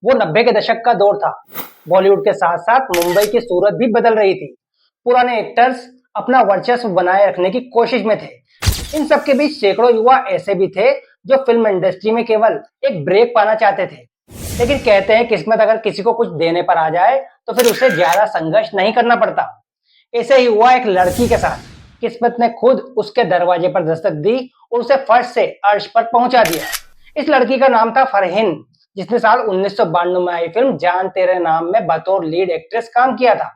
वो 90 के दशक का दौर था। बॉलीवुड के साथ साथ मुंबई की सूरत भी बदल रही थी। पुराने एक्टर्स अपना वर्चस्व बनाए रखने की कोशिश में थे। इन सब के बीच सैकड़ों युवा ऐसे भी थे जो फिल्म इंडस्ट्री में केवल एक ब्रेक पाना चाहते थे। लेकिन कहते हैं किस्मत अगर किसी को कुछ देने पर आ जाए तो फिर उसे ज्यादा संघर्ष नहीं करना पड़ता। ऐसे ही हुआ एक लड़की के साथ। किस्मत ने खुद उसके दरवाजे पर दस्तक दी और उसे फर्श से अर्श पर पहुंचा दिया। इस लड़की का नाम था फरहीन, जिसने साल 1992 में आई फिल्म जान तेरे नाम में बतौर लीड एक्ट्रेस काम किया था।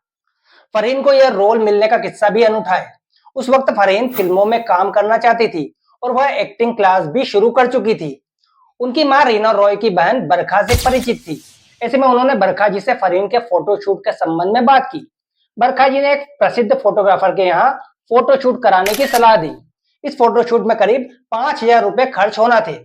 फरहीन को यह रोल मिलने का किस्सा भी अनूठा है। उस वक्त फरहीन फिल्मों में काम करना चाहती थी और वह एक्टिंग क्लास भी शुरू कर चुकी थी। उनकी मां रीना रॉय की बहन बरखा से परिचित थी। ऐसे में उन्होंने बरखा जी से फरहीन के फोटोशूट के संबंध में बात की। बरखा जी ने एक प्रसिद्ध फोटोग्राफर के यहाँ फोटोशूट कराने की सलाह दी। इस फोटोशूट में करीब 5,000 रुपए खर्च होना थे।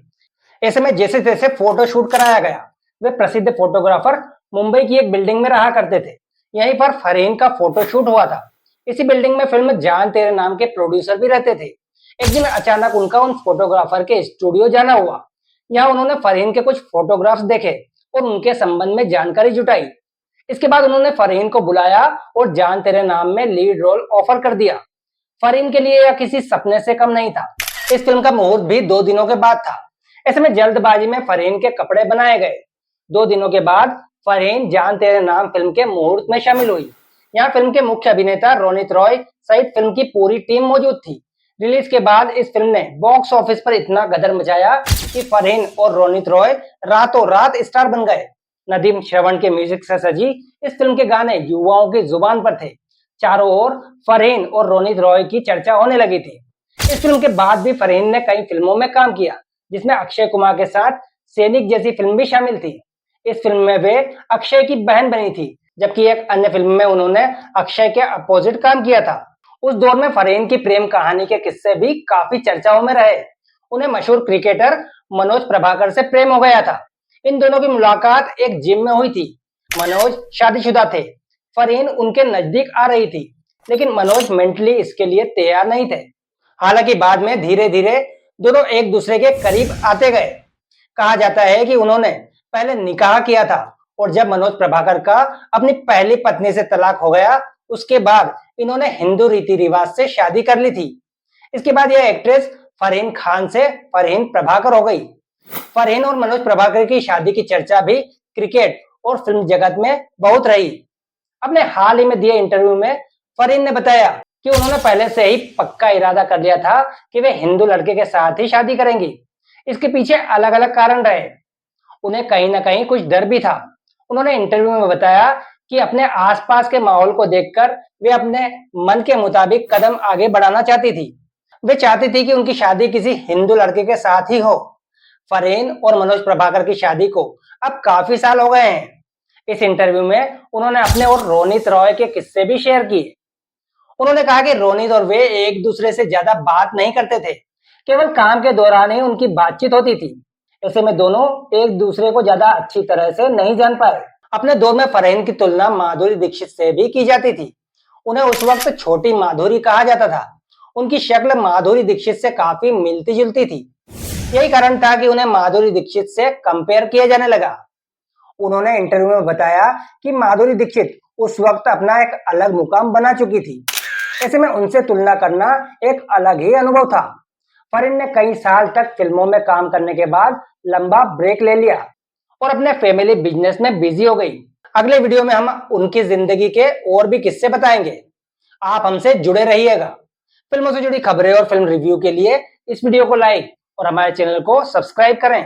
ऐसे में जैसे तैसे फोटोशूट कराया गया। वे प्रसिद्ध फोटोग्राफर मुंबई की एक बिल्डिंग में रहा करते थे। यहीं पर फरहीन का फोटोशूट हुआ था। इसी बिल्डिंग में फिल्म जान तेरे नाम के प्रोड्यूसर भी रहते थे। एक दिन अचानक उनका उन फोटोग्राफर के स्टूडियो जाना हुआ। यहाँ उन्होंने फरहीन के कुछ फोटोग्राफ्स देखे और उनके संबंध में जानकारी जुटाई। इसके बाद उन्होंने फरहीन को बुलाया और जान तेरे नाम में लीड रोल ऑफर कर दिया। फरहीन के लिए यह किसी सपने से कम नहीं था। इस फिल्म का मुहूर्त भी 2 दिनों के बाद था। ऐसे में जल्दबाजी में फरहीन के कपड़े बनाए गए। 2 दिनों के बाद फरहीन जान तेरे नाम फिल्म के मुहूर्त में शामिल हुई। यहाँ फिल्म के मुख्य अभिनेता रोनित रॉय सहित फिल्म की पूरी टीम मौजूद थी। रिलीज के बाद इस फिल्म ने बॉक्स ऑफिस पर इतना गदर मचाया कि फरहीन और रोनित रॉय रातों रात स्टार बन गए। नदीम श्रवण के म्यूजिक से सजी इस फिल्म के गाने युवाओं की जुबान पर थे। चारों ओर फरहीन और रोनित रॉय की चर्चा होने लगी थी। इस फिल्म के बाद भी फरहीन ने कई फिल्मों में काम किया, जिसमें अक्षय कुमार के साथ सैनिक जैसी फिल्म भी शामिल थी। इस फिल्म में वे अक्षय की बहन बनी थी, जबकि एक अन्य फिल्म में उन्होंने अक्षय के अपोजिट काम किया था। उस दौर में फरहीन की प्रेम कहानी के किस्से भी काफी चर्चाओं में रहे। उन्हें मशहूर क्रिकेटर मनोज प्रभाकर से प्रेम हो गया था। इन दोनों की मुलाकात एक जिम में हुई थी। मनोज शादीशुदा थे। फरहीन उनके नजदीक आ रही थी, लेकिन मनोज मेंटली इसके लिए तैयार नहीं थे। हालांकि बाद में धीरे धीरे दोनों एक दूसरे के करीब आते गए। कहा जाता है कि उन्होंने पहले निकाह किया था और जब मनोज प्रभाकर का अपनी पहली पत्नी से तलाक हो गया, उसके बाद इन्होंने हिंदू रीति रिवाज से शादी कर ली थी। इसके बाद यह एक्ट्रेस फरहीन खान से फरहीन प्रभाकर हो गई। फरहीन और मनोज प्रभाकर की शादी की चर्चा भी क्रिकेट और फिल्म जगत में बहुत रही। अपने हाल ही में दिए इंटरव्यू में फरहीन ने बताया कि उन्होंने पहले से ही पक्का इरादा कर लिया था कि वे हिंदू लड़के के साथ ही शादी करेंगी। इसके पीछे अलग अलग कारण रहे। उन्हें कहीं ना कहीं कुछ डर भी था। उन्होंने इंटरव्यू में बताया कि अपने आसपास के माहौल को देखकर वे अपने मन के मुताबिक कदम आगे बढ़ाना चाहती थी। वे चाहती थी कि उनकी शादी किसी हिंदू लड़के के साथ ही हो। फरहीन और मनोज प्रभाकर की शादी को अब काफी साल हो गए हैं। इस इंटरव्यू में उन्होंने अपने और रोनित रॉय के किस्से भी शेयर किए। उन्होंने कहा कि रोनित और वे एक दूसरे से ज्यादा बात नहीं करते थे। केवल काम के दौरान ही उनकी बातचीत होती थी। ऐसे में दोनों एक दूसरे को ज्यादा अच्छी तरह से नहीं जान पाए। अपने दौर में फरहीन की तुलना माधुरी दीक्षित से भी की जाती थी। उन्हें उस वक्त छोटी माधुरी कहा जाता था। उनकी शक्ल माधुरी दीक्षित से काफी मिलती जुलती थी। यही कारण था कि उन्हें माधुरी दीक्षित से कंपेयर किया जाने लगा। उन्होंने इंटरव्यू में बताया कि माधुरी दीक्षित उस वक्त अपना एक अलग मुकाम बना चुकी थी। ऐसे में उनसे तुलना करना एक अलग ही अनुभव था। फरहीन ने कई साल तक फिल्मों में काम करने के बाद लंबा ब्रेक ले लिया और अपने फैमिली बिजनेस में बिजी हो गई। अगले वीडियो में हम उनकी जिंदगी के और भी किस्से बताएंगे। आप हमसे जुड़े रहिएगा। फिल्मों से जुड़ी खबरें और फिल्म रिव्यू के लिए इस वीडियो को लाइक और हमारे चैनल को सब्सक्राइब करें।